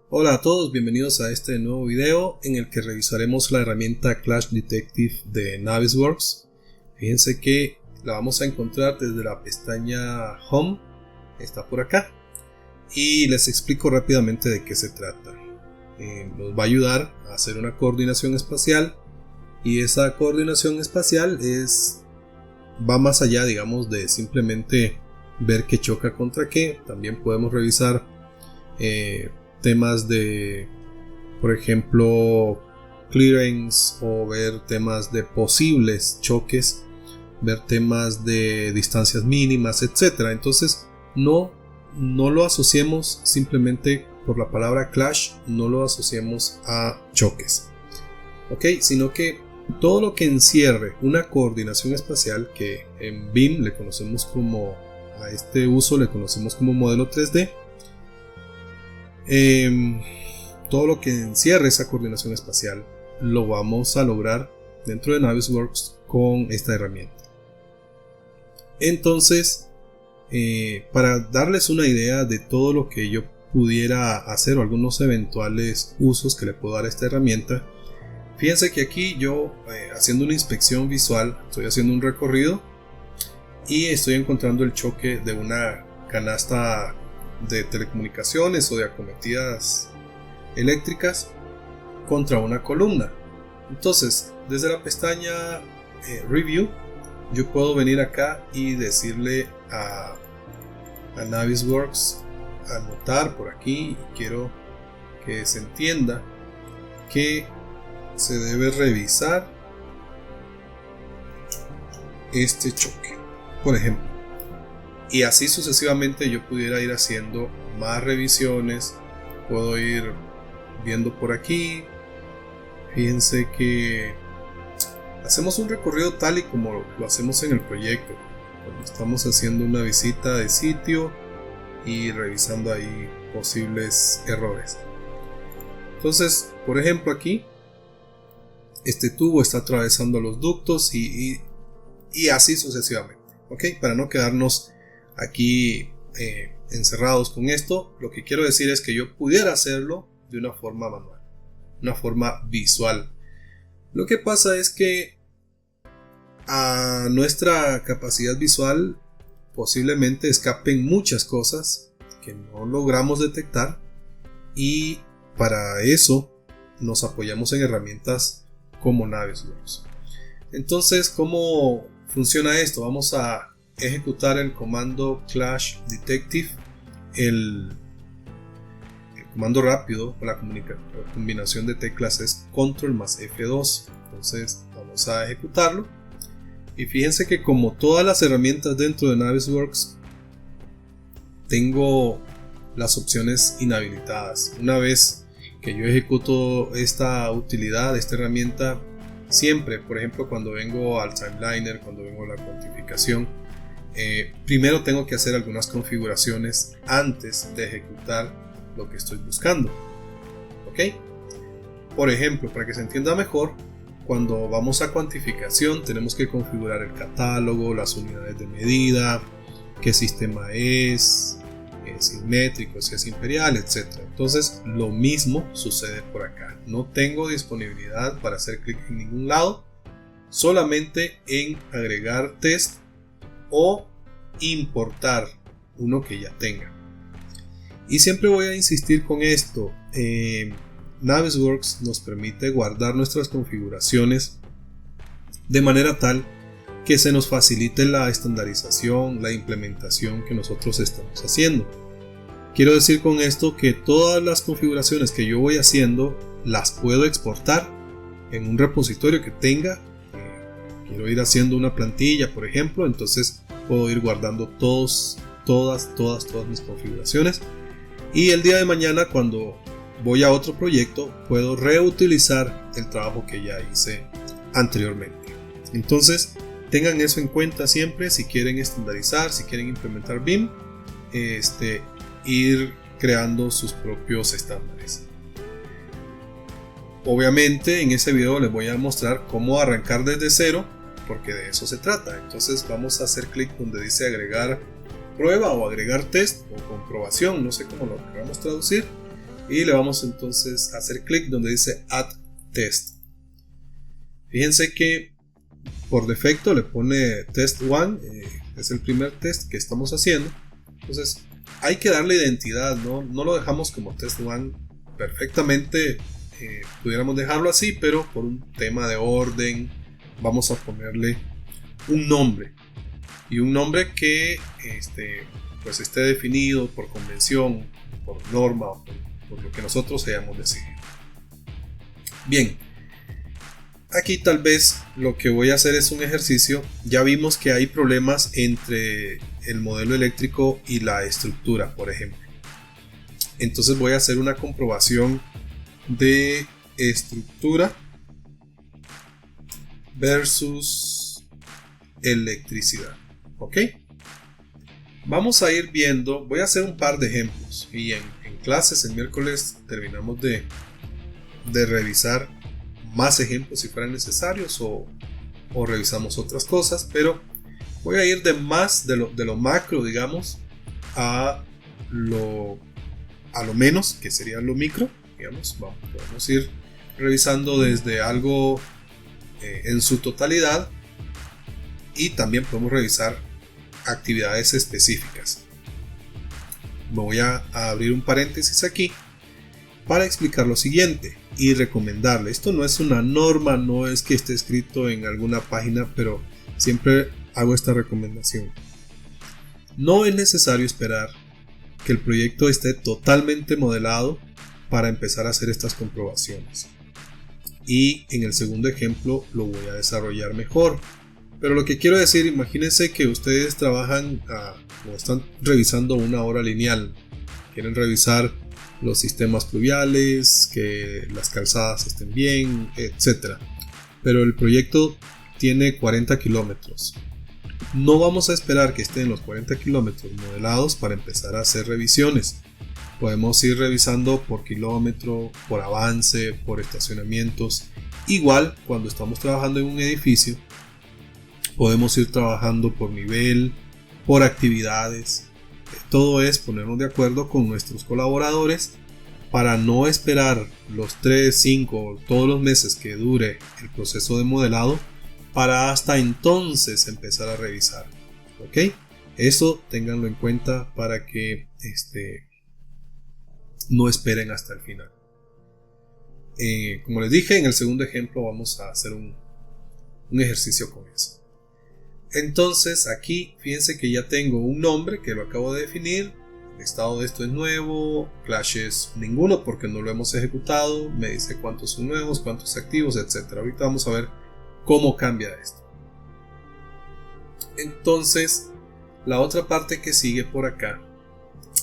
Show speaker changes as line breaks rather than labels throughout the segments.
Hola a todos, bienvenidos a este nuevo video en el que revisaremos la herramienta Clash Detective de Navisworks. Fíjense que la vamos a encontrar desde la pestaña Home, está por acá, y les explico rápidamente de qué se trata. Nos va a ayudar a hacer una coordinación espacial, y esa coordinación espacial va más allá, digamos, de simplemente ver qué choca contra qué. También podemos revisar temas de, por ejemplo, clearance, o ver temas de posibles choques, ver temas de distancias mínimas, etc. Entonces no lo asociemos simplemente por la palabra clash, no lo asociemos a choques, ok, sino que todo lo que encierre una coordinación espacial, que en BIM le conocemos como, a este uso le conocemos como modelo 3D, todo lo que encierre esa coordinación espacial lo vamos a lograr dentro de Navisworks con esta herramienta. Entonces, para darles una idea de todo lo que yo pudiera hacer o algunos eventuales usos que le puedo dar a esta herramienta, fíjense que aquí yo, haciendo una inspección visual, estoy haciendo un recorrido y estoy encontrando el choque de una canasta de telecomunicaciones o de acometidas eléctricas contra una columna. Entonces, desde la pestaña Review, yo puedo venir acá y decirle a Navisworks, anotar por aquí, y quiero que se entienda que se debe revisar este choque, por ejemplo. Y así sucesivamente yo pudiera ir haciendo más revisiones. Puedo ir viendo por aquí. Fíjense que hacemos un recorrido tal y como lo hacemos en el proyecto, cuando estamos haciendo una visita de sitio y revisando ahí posibles errores. Entonces, por ejemplo, aquí este tubo está atravesando los ductos y así sucesivamente, ¿ok? Para no quedarnos aquí encerrados con esto, lo que quiero decir es que yo pudiera hacerlo de una forma manual, una forma visual. Lo que pasa es que a nuestra capacidad visual posiblemente escapen muchas cosas que no logramos detectar, y para eso nos apoyamos en herramientas como Navisworks. Entonces, ¿cómo funciona esto? Vamos a ejecutar el comando Clash Detective, el comando rápido. La combinación de teclas es Control más F2. Entonces vamos a ejecutarlo, y fíjense que como todas las herramientas dentro de Navisworks, tengo las opciones inhabilitadas. Una vez que yo ejecuto esta utilidad, esta herramienta, siempre, por ejemplo, cuando vengo al timeliner, cuando vengo a la cuantificación, primero tengo que hacer algunas configuraciones antes de ejecutar lo que estoy buscando, ¿ok? Por ejemplo, para que se entienda mejor, cuando vamos a cuantificación tenemos que configurar el catálogo, las unidades de medida, qué sistema es simétrico, si es imperial, etc. Entonces lo mismo sucede por acá. No tengo disponibilidad para hacer clic en ningún lado, solamente en agregar test o importar uno que ya tenga. Y siempre voy a insistir con esto. Navisworks nos permite guardar nuestras configuraciones de manera tal que se nos facilite la estandarización, la implementación que nosotros estamos haciendo. Quiero decir con esto que todas las configuraciones que yo voy haciendo las puedo exportar en un repositorio que tenga. Quiero ir haciendo una plantilla, por ejemplo, entonces puedo ir guardando todas mis configuraciones, y el día de mañana, cuando voy a otro proyecto, puedo reutilizar el trabajo que ya hice anteriormente. Entonces tengan eso en cuenta siempre si quieren estandarizar, si quieren implementar BIM, ir creando sus propios estándares. Obviamente en ese video les voy a mostrar cómo arrancar desde cero, porque de eso se trata. Entonces vamos a hacer clic donde dice agregar prueba o agregar test o comprobación, no sé cómo lo queramos traducir, y le vamos entonces a hacer clic donde dice Add Test. Fíjense que por defecto le pone Test 1, es el primer test que estamos haciendo. Entonces hay que darle identidad, no lo dejamos como Test 1. Perfectamente pudiéramos dejarlo así, pero por un tema de orden vamos a ponerle un nombre, y un nombre que pues esté definido por convención, por norma o por lo que nosotros hayamos decidido. Bien, aquí tal vez lo que voy a hacer es un ejercicio. Ya vimos que hay problemas entre el modelo eléctrico y la estructura, por ejemplo. Entonces voy a hacer una comprobación de estructura versus electricidad. ¿Ok? Vamos a ir viendo, voy a hacer un par de ejemplos, y en clases el miércoles terminamos de revisar más ejemplos si fueran necesarios, o revisamos otras cosas, pero voy a ir de lo macro, digamos, a lo menos, que sería lo micro, digamos. Podemos ir revisando desde algo en su totalidad, y también podemos revisar actividades específicas. Me voy a abrir un paréntesis aquí para explicar lo siguiente y recomendarle. Esto no es una norma, no es que esté escrito en alguna página, pero siempre hago esta recomendación. No es necesario esperar que el proyecto esté totalmente modelado para empezar a hacer estas comprobaciones. Y en el segundo ejemplo lo voy a desarrollar mejor. Pero lo que quiero decir, imagínense que ustedes trabajan o están revisando una obra lineal. Quieren revisar los sistemas pluviales, que las calzadas estén bien, etc. Pero el proyecto tiene 40 kilómetros. No vamos a esperar que estén los 40 kilómetros modelados para empezar a hacer revisiones. Podemos ir revisando por kilómetro, por avance, por estacionamientos. Igual, cuando estamos trabajando en un edificio, podemos ir trabajando por nivel, por actividades. Todo es ponernos de acuerdo con nuestros colaboradores para no esperar los 3, 5, todos los meses que dure el proceso de modelado para hasta entonces empezar a revisar. ¿Ok? Eso ténganlo en cuenta para que no esperen hasta el final. Como les dije, en el segundo ejemplo vamos a hacer un ejercicio con eso. Entonces aquí fíjense que ya tengo un nombre que lo acabo de definir. El estado de esto es nuevo, clashes ninguno porque no lo hemos ejecutado. Me dice cuántos son nuevos, cuántos activos, etc. Ahorita vamos a ver cómo cambia esto. Entonces la otra parte que sigue por acá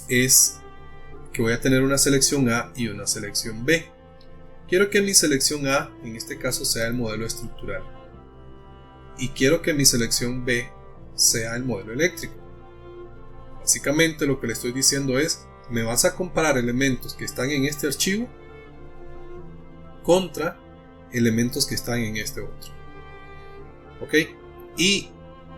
es que voy a tener una selección A y una selección B. Quiero que mi selección A en este caso sea el modelo estructural, y quiero que mi selección B sea el modelo eléctrico. Básicamente lo que le estoy diciendo es: me vas a comparar elementos que están en este archivo contra elementos que están en este otro. ¿Ok? Y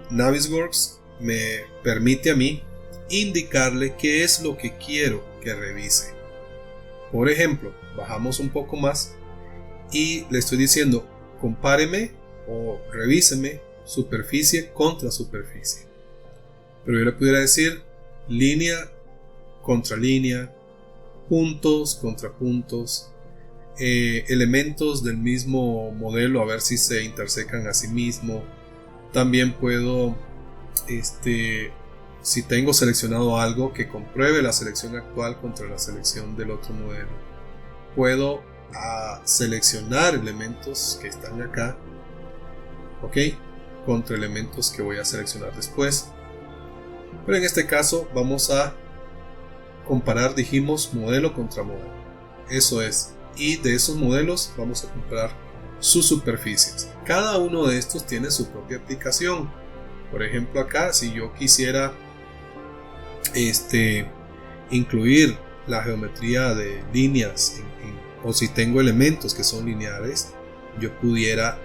Navisworks me permite a mí indicarle qué es lo que quiero que revise. Por ejemplo, bajamos un poco más y le estoy diciendo: compáreme o revíseme superficie contra superficie. Pero yo le pudiera decir línea contra línea, puntos contra puntos, elementos del mismo modelo a ver si se intersecan a sí mismo. También puedo, si tengo seleccionado algo, que compruebe la selección actual contra la selección del otro modelo. Puedo seleccionar elementos que están acá, ok, contra elementos que voy a seleccionar después. Pero en este caso vamos a comparar, dijimos, modelo contra modelo. Eso es, y de esos modelos vamos a comparar sus superficies. Cada uno de estos tiene su propia aplicación. Por ejemplo, acá si yo quisiera incluir la geometría de líneas o si tengo elementos que son lineales, yo pudiera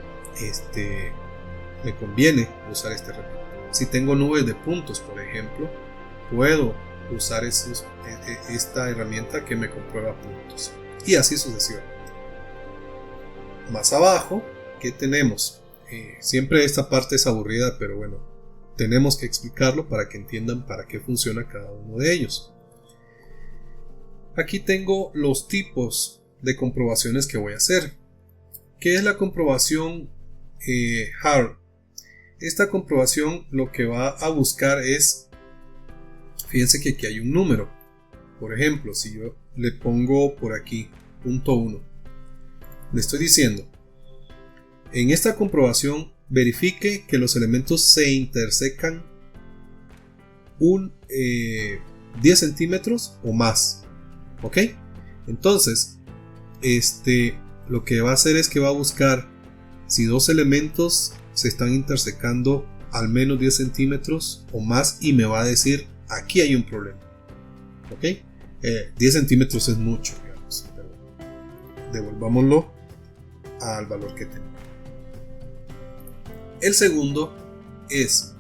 me conviene usar este recurso. Si tengo nubes de puntos, por ejemplo, puedo usar esta herramienta que me comprueba puntos. Y así sucesivamente. Más abajo, ¿qué tenemos? Siempre esta parte es aburrida, pero bueno, tenemos que explicarlo para que entiendan para qué funciona cada uno de ellos. Aquí tengo los tipos de comprobaciones que voy a hacer. ¿Qué es la comprobación hard? Esta comprobación lo que va a buscar es, fíjense que aquí hay un número. Por ejemplo, si yo le pongo por aquí punto 1, le estoy diciendo, en esta comprobación verifique que los elementos se intersecan 10 centímetros o más. ¿Ok? Entonces, lo que va a hacer es que va a buscar si dos elementos se están intersecando al menos 10 centímetros o más y me va a decir, aquí hay un problema. ¿Ok? 10 centímetros es mucho, digamos, pero devolvámoslo al valor que tenemos. El segundo es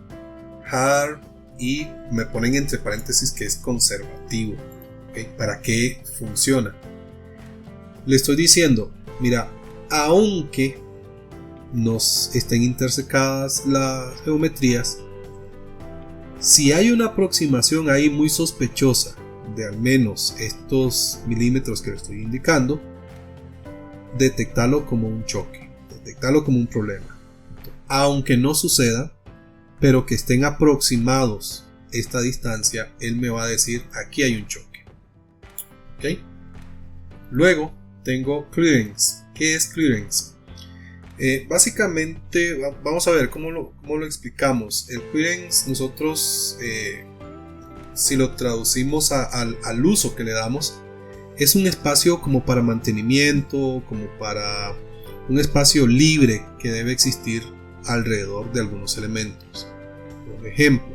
hard y me ponen entre paréntesis que es conservativo. ¿Okay? ¿Para qué funciona? Le estoy diciendo, mira, aunque nos estén intersecadas las geometrías, si hay una aproximación ahí muy sospechosa de al menos estos milímetros que le estoy indicando, detectarlo como un choque, detectarlo como un problema. Aunque no suceda, pero que estén aproximados esta distancia, él me va a decir, aquí hay un choque. ¿Ok? Luego tengo clearance. ¿Qué es clearance? Básicamente, vamos a ver cómo lo explicamos. El clearance nosotros, si lo traducimos al uso que le damos, es un espacio como para mantenimiento, como para un espacio libre que debe existir alrededor de algunos elementos. Por ejemplo,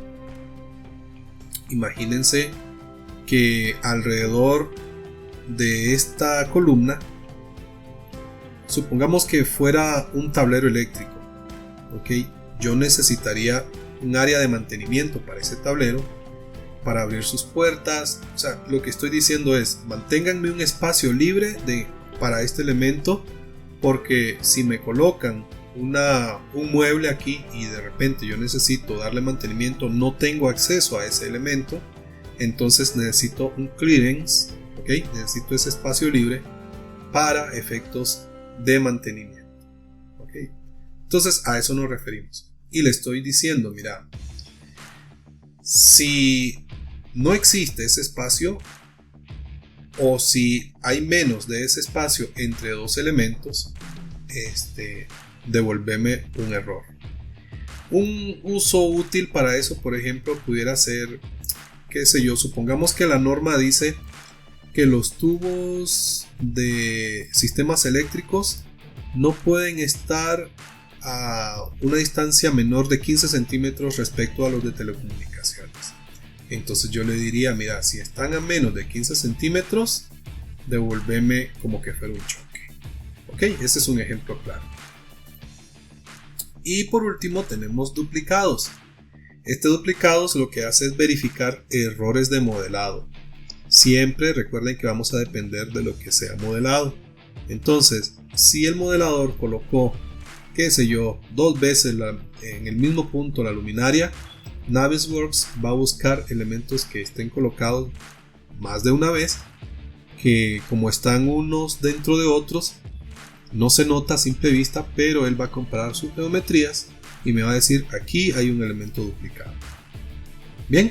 imagínense que alrededor de esta columna, supongamos que fuera un tablero eléctrico, ¿ok? Yo necesitaría un área de mantenimiento para ese tablero, para abrir sus puertas. O sea, lo que estoy diciendo es, manténganme un espacio libre para este elemento, porque si me colocan un mueble aquí y de repente yo necesito darle mantenimiento, no tengo acceso a ese elemento, entonces necesito un clearance, ¿ok? Necesito ese espacio libre para efectos de mantenimiento, ¿ok? Entonces a eso nos referimos y le estoy diciendo, mira, si no existe ese espacio o si hay menos de ese espacio entre dos elementos, devolveme un error. Un uso útil para eso, por ejemplo, pudiera ser, qué sé yo, supongamos que la norma dice que los tubos de sistemas eléctricos no pueden estar a una distancia menor de 15 centímetros respecto a los de telecomunicaciones. Entonces yo le diría, mira, si están a menos de 15 centímetros, devolveme como que fuera un choque. Ok, ese es un ejemplo claro. Y por último tenemos duplicados. Duplicados lo que hace es verificar errores de modelado. Siempre recuerden que vamos a depender de lo que sea modelado. Entonces, si el modelador colocó, qué sé yo, 2 veces en el mismo punto la luminaria, Navisworks va a buscar elementos que estén colocados más de una vez, que como están unos dentro de otros, no se nota a simple vista, pero él va a comparar sus geometrías y me va a decir, aquí hay un elemento duplicado. Bien,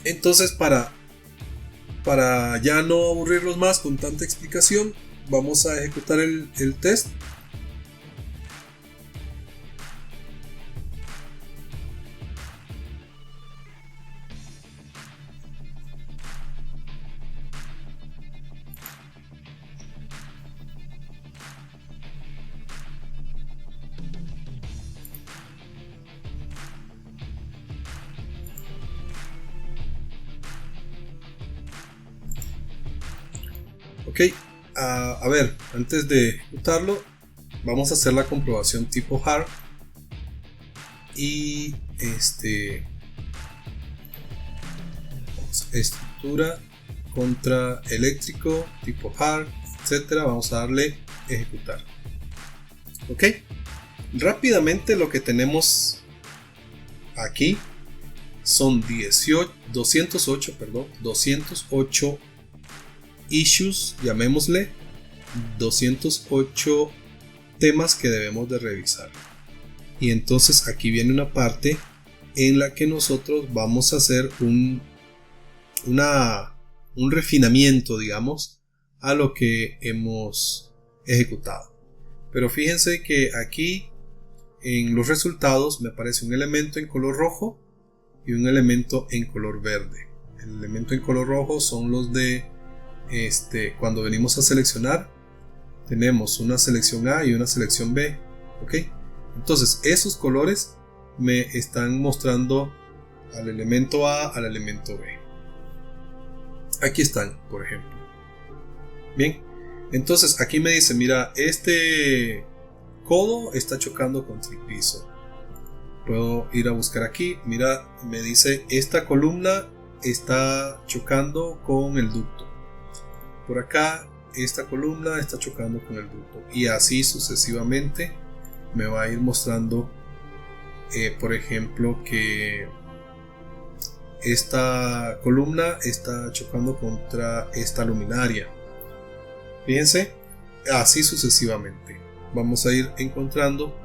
entonces para ya no aburrirlos más con tanta explicación, vamos a ejecutar el test. Ok, a ver, antes de ejecutarlo, vamos a hacer la comprobación tipo hard. estructura contra eléctrico tipo hard, etcétera. Vamos a darle ejecutar. Ok, rápidamente lo que tenemos aquí son 208 issues, llamémosle 208 temas que debemos de revisar. Y entonces aquí viene una parte en la que nosotros vamos a hacer un refinamiento, digamos, a lo que hemos ejecutado. Pero fíjense que aquí en los resultados me aparece un elemento en color rojo y un elemento en color verde. El elemento en color rojo son los de cuando venimos a seleccionar, tenemos una selección A y una selección B. ¿Ok? Entonces esos colores me están mostrando al elemento A, al elemento B. Aquí están, por ejemplo. Bien, entonces aquí me dice, mira, este codo está chocando contra el piso. Puedo ir a buscar aquí, mira, me dice, esta columna está chocando con el ducto. Por acá, esta columna está chocando con el ducto. Y así sucesivamente me va a ir mostrando, por ejemplo, que esta columna está chocando contra esta luminaria. Fíjense, así sucesivamente. Vamos a ir encontrando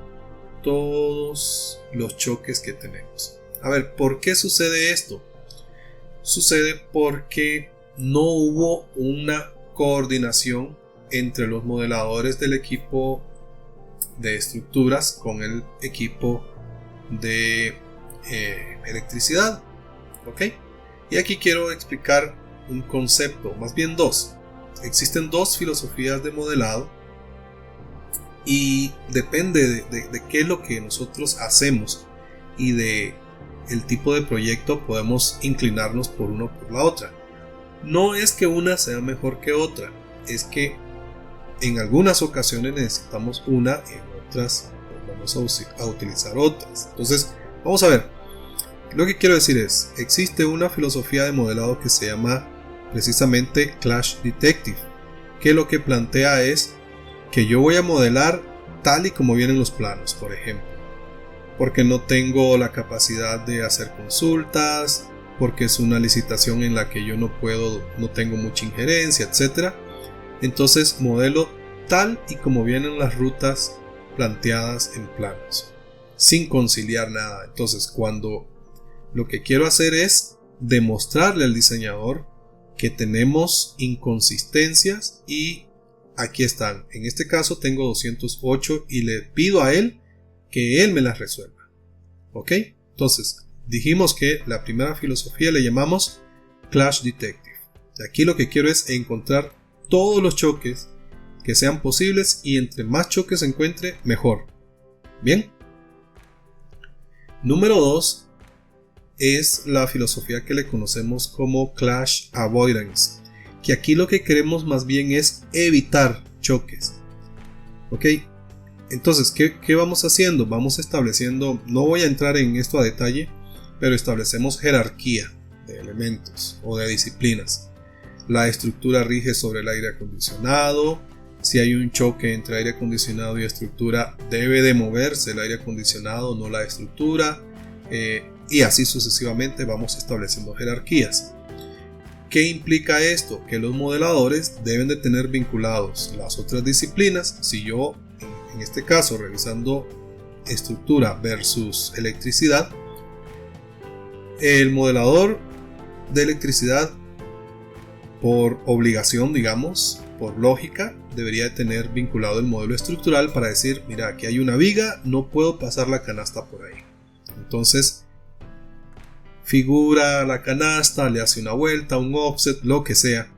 todos los choques que tenemos. A ver, ¿por qué sucede esto? Sucede porque no hubo una coordinación entre los modeladores del equipo de estructuras con el equipo de electricidad. ¿Ok? Y aquí quiero explicar un concepto, más bien dos. Existen dos filosofías de modelado y depende de qué es lo que nosotros hacemos y de el tipo de proyecto podemos inclinarnos por uno o por la otra. No es que una sea mejor que otra, es que en algunas ocasiones necesitamos una, en otras vamos a utilizar otras. Entonces vamos a ver, lo que quiero decir es, existe una filosofía de modelado que se llama precisamente Clash Detective, que lo que plantea es que yo voy a modelar tal y como vienen los planos, por ejemplo, porque no tengo la capacidad de hacer consultas, porque es una licitación en la que yo no tengo mucha injerencia, etc. Entonces modelo tal y como vienen las rutas planteadas en planos, sin conciliar nada. Entonces cuando lo que quiero hacer es demostrarle al diseñador que tenemos inconsistencias y aquí están. En este caso tengo 208 y le pido a él que él me las resuelva. ¿Ok? Entonces dijimos que la primera filosofía le llamamos Clash Detective. Aquí lo que quiero es encontrar todos los choques que sean posibles y entre más choques encuentre, mejor. Bien. Número 2 es la filosofía que le conocemos como Clash Avoidance, que aquí lo que queremos más bien es evitar choques. ¿Ok? Entonces, ¿qué vamos haciendo? Vamos estableciendo, no voy a entrar en esto a detalle, pero establecemos jerarquía de elementos o de disciplinas. La estructura rige sobre el aire acondicionado. Si hay un choque entre aire acondicionado y estructura, debe de moverse el aire acondicionado, no la estructura. Y así sucesivamente vamos estableciendo jerarquías. ¿Qué implica esto? Que los modeladores deben de tener vinculados las otras disciplinas. Si yo, en este caso, revisando estructura versus electricidad, el modelador de electricidad, por obligación, digamos, por lógica, debería de tener vinculado el modelo estructural para decir, mira, aquí hay una viga, no puedo pasar la canasta por ahí. Entonces, figura la canasta, le hace una vuelta, un offset, lo que sea,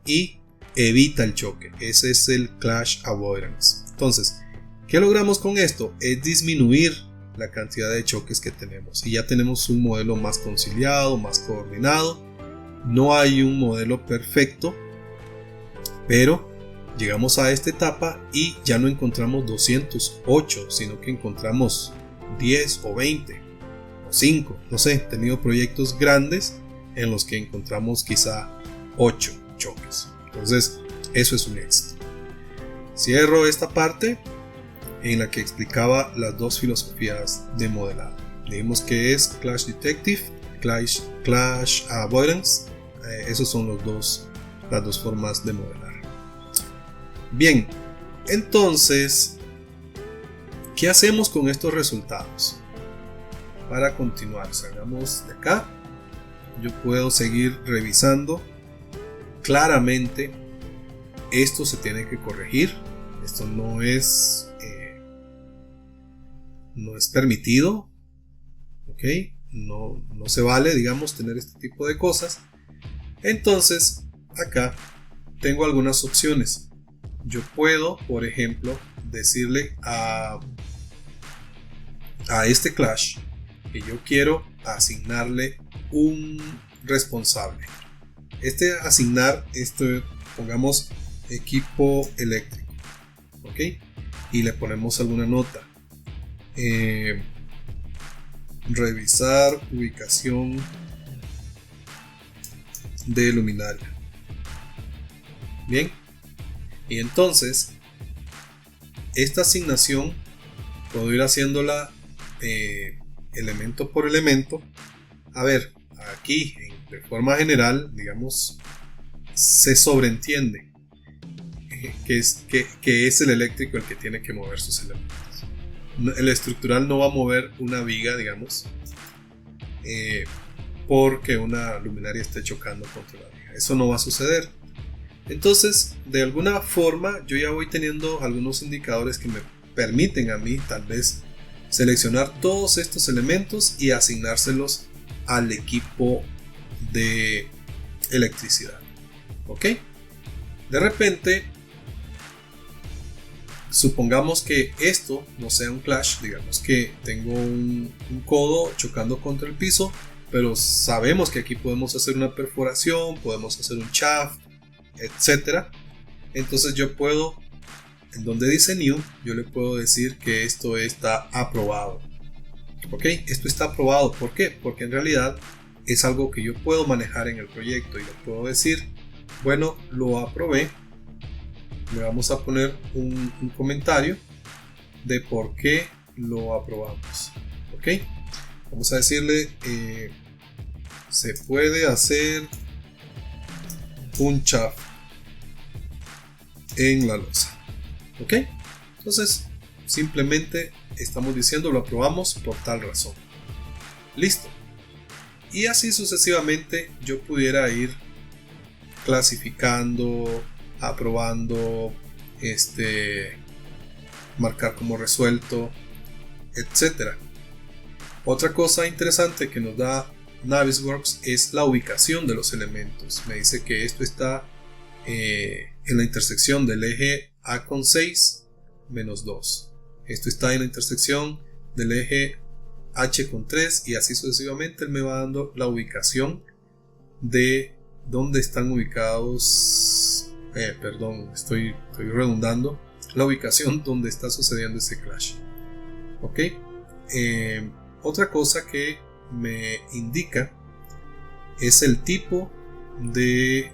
y evita el choque. Ese es el Clash Avoidance. Entonces, ¿qué logramos con esto? Es disminuir la cantidad de choques que tenemos. Y ya tenemos un modelo más conciliado, más coordinado. No hay un modelo perfecto, pero llegamos a esta etapa y ya no encontramos 208, sino que encontramos 10 o 20 o 5. No sé, he tenido proyectos grandes en los que encontramos quizá 8 choques. Entonces, eso es un éxito. Cierro esta parte en la que explicaba las dos filosofías de modelado. Dijimos que es Clash Detective, Clash Avoidance. Esos son las dos formas de modelar. Bien, entonces, ¿qué hacemos con estos resultados? Para continuar, salgamos de acá. Yo puedo seguir revisando. Claramente, esto se tiene que corregir. Esto no es permitido. ¿Ok? No se vale, digamos, tener este tipo de cosas. Entonces, acá tengo algunas opciones. Yo puedo, por ejemplo, decirle a este Clash que yo quiero asignarle un responsable. Pongamos equipo eléctrico, ¿ok? Y le ponemos alguna nota. Revisar ubicación de luminaria. Bien, y entonces esta asignación puedo ir haciéndola elemento por elemento. A ver, aquí de forma general, digamos, se sobreentiende que es el eléctrico el que tiene que mover sus elementos. El estructural no va a mover una viga, digamos, porque una luminaria esté chocando contra la viga. Eso no va a suceder. Entonces, de alguna forma, yo ya voy teniendo algunos indicadores que me permiten a mí, tal vez, seleccionar todos estos elementos y asignárselos al equipo de electricidad. ¿Ok? De repente, supongamos que esto no sea un clash, digamos que tengo un codo chocando contra el piso, pero sabemos que aquí podemos hacer una perforación, podemos hacer un shaft, etc. Entonces yo puedo, en donde dice new, yo le puedo decir que esto está aprobado. Ok, esto está aprobado. ¿Por qué? Porque en realidad es algo que yo puedo manejar en el proyecto y le puedo decir, bueno, lo aprobé. Le vamos a poner un comentario de por qué lo aprobamos. Ok, vamos a decirle se puede hacer un shaft en la losa. Ok, entonces simplemente estamos diciendo lo aprobamos por tal razón. Listo. Y así sucesivamente yo pudiera ir clasificando, aprobando, marcar como resuelto, etc. Otra cosa interesante que nos da Navisworks es la ubicación de los elementos. Me dice que esto está en la intersección del eje A con 6 menos 2. Esto está en la intersección del eje H con 3 y así sucesivamente. Él me va dando la ubicación de dónde están ubicados. Estoy redundando. La ubicación donde está sucediendo ese clash. Ok. Otra cosa que me indica es el tipo de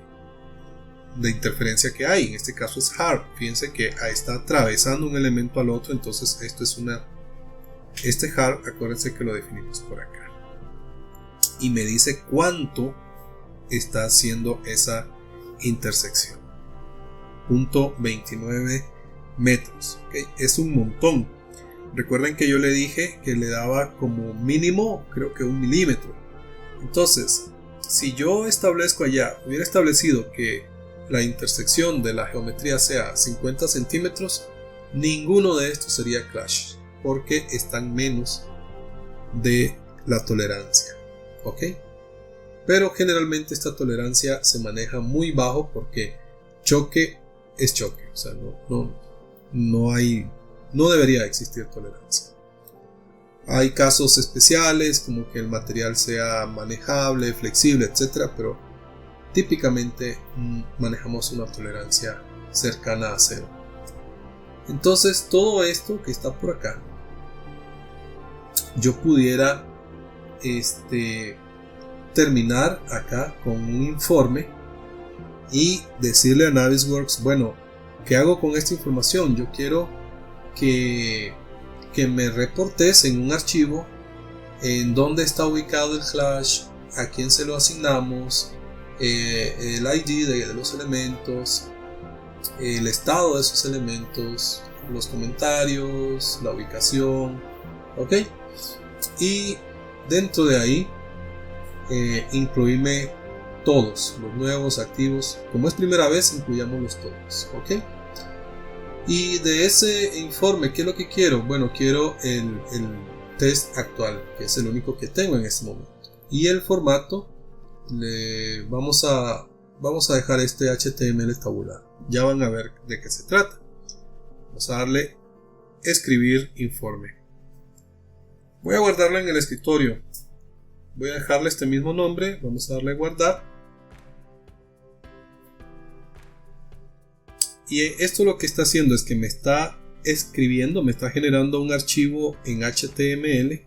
interferencia que hay. En este caso es hard. Fíjense que está atravesando un elemento al otro. Entonces esto es este hard, acuérdense que lo definimos por acá. Y me dice cuánto está haciendo esa intersección. 0.29 metros. ¿Okay? Es un montón. Recuerden que yo le dije que le daba como mínimo, creo que 1 milímetro. Entonces, si yo hubiera establecido que la intersección de la geometría sea 50 centímetros, ninguno de estos sería clash, porque están menos de la tolerancia. ¿Ok? Pero generalmente esta tolerancia se maneja muy bajo porque choque es choque. O sea, no debería existir tolerancia. Hay casos especiales como que el material sea manejable, flexible, etc. Pero típicamente manejamos una tolerancia cercana a 0. Entonces todo esto que está por acá, yo pudiera terminar acá con un informe y decirle a Navisworks, bueno, ¿qué hago con esta información? Yo quiero que me reportes en un archivo en dónde está ubicado el clash, a quién se lo asignamos, el ID de los elementos, el estado de esos elementos, los comentarios, la ubicación, ok, y dentro de ahí incluirme todos los nuevos activos. Como es primera vez, incluyámoslos todos, ok. Y de ese informe, ¿qué es lo que quiero? Bueno, quiero el test actual, que es el único que tengo en este momento, y el formato vamos a dejar este HTML tabular. Ya van a ver de qué se trata. Vamos a darle escribir informe. Voy a guardarlo en el escritorio. Voy a dejarle este mismo nombre. Vamos a darle guardar. Y esto lo que está haciendo es que me está escribiendo, me está generando un archivo en HTML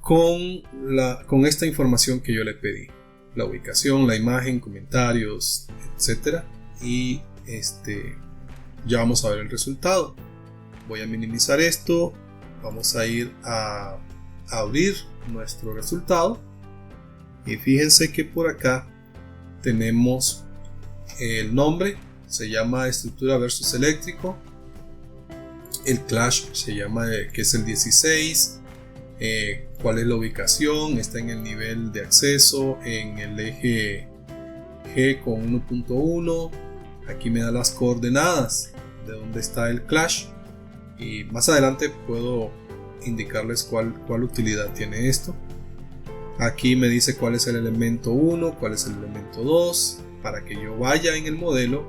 con esta información que yo le pedí. La ubicación, la imagen, comentarios, etc. Y ya vamos a ver el resultado. Voy a minimizar esto. Vamos a ir a abrir nuestro resultado. Y fíjense que por acá tenemos el nombre, se llama estructura versus eléctrico. El clash se llama que es el 16. Cuál es la ubicación, está en el nivel de acceso, en el eje G con 1.1. Aquí me da las coordenadas de dónde está el clash, y más adelante puedo indicarles cuál utilidad tiene esto. Aquí me dice cuál es el elemento 1, cuál es el elemento 2, para que yo vaya en el modelo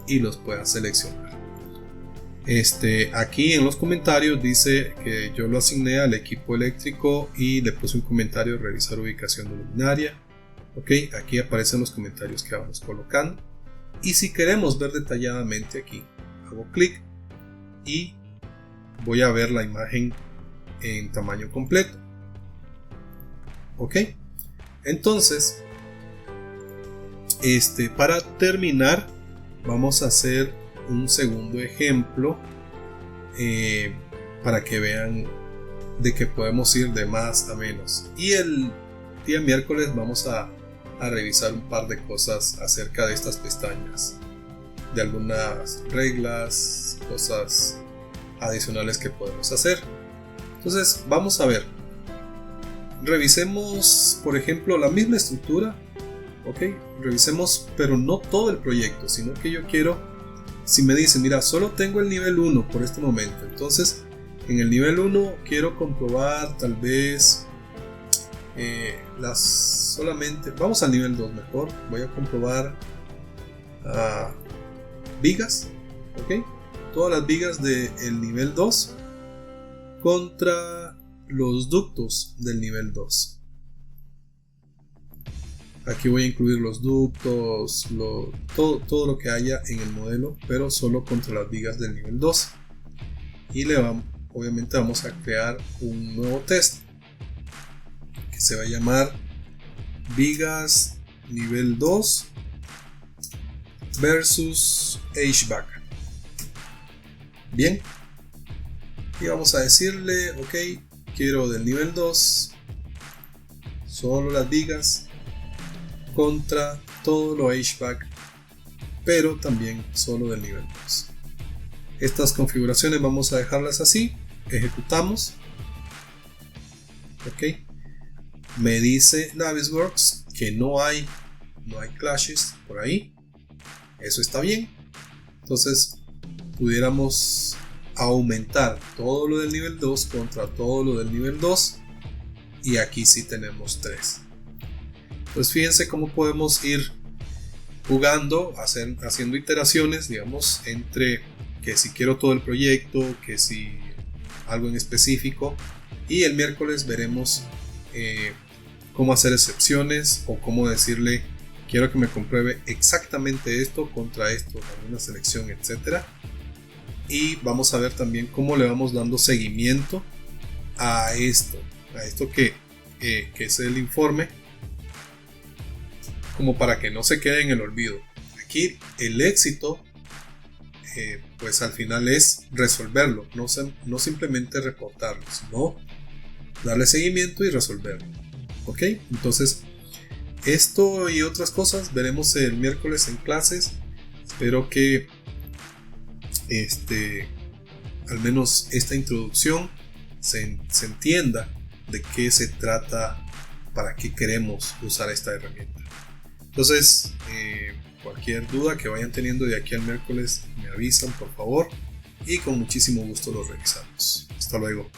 y los pueda seleccionar. Aquí en los comentarios dice que yo lo asigné al equipo eléctrico y le puse un comentario: revisar ubicación de luminaria. Ok, aquí aparecen los comentarios que vamos colocando. Y si queremos ver detalladamente, aquí hago clic y voy a ver la imagen en tamaño completo. Ok, entonces para terminar vamos a hacer un segundo ejemplo para que vean de que podemos ir de más a menos. Y el día miércoles vamos a revisar un par de cosas acerca de estas pestañas, de algunas reglas, cosas adicionales que podemos hacer. Entonces vamos a ver, revisemos por ejemplo la misma estructura. Ok, revisemos, pero no todo el proyecto, sino que yo quiero, si me dicen, mira, solo tengo el nivel 1 por este momento, entonces en el nivel 1 quiero comprobar tal vez solamente, vamos al nivel 2 mejor, voy a comprobar vigas, ok, todas las vigas del nivel 2 contra los ductos del nivel 2. Aquí voy a incluir los ductos, todo lo que haya en el modelo, pero solo contra las vigas del nivel 2. Y obviamente vamos a crear un nuevo test que se va a llamar vigas nivel 2 versus HVAC. Bien, y vamos a decirle, ok, quiero del nivel 2 solo las vigas contra todo lo HVAC, pero también solo del nivel 2. Estas configuraciones vamos a dejarlas así. Ejecutamos. Ok, me dice Navisworks que no hay clashes por ahí. Eso está bien. Entonces pudiéramos aumentar todo lo del nivel 2 contra todo lo del nivel 2, y aquí sí tenemos 3. Pues fíjense cómo podemos ir jugando, haciendo iteraciones, digamos, entre que si quiero todo el proyecto, que si algo en específico. Y el miércoles veremos cómo hacer excepciones, o cómo decirle, quiero que me compruebe exactamente esto contra esto, alguna selección, etc. Y vamos a ver también cómo le vamos dando seguimiento a esto que es el informe, como para que no se quede en el olvido. Aquí el éxito, pues al final es resolverlo, no simplemente reportarlo, sino darle seguimiento y resolverlo. ¿Ok? Entonces, esto y otras cosas veremos el miércoles en clases. Espero que al menos esta introducción se entienda de qué se trata, para qué queremos usar esta herramienta. Entonces, cualquier duda que vayan teniendo de aquí al miércoles me avisan, por favor, y con muchísimo gusto los revisamos. Hasta luego.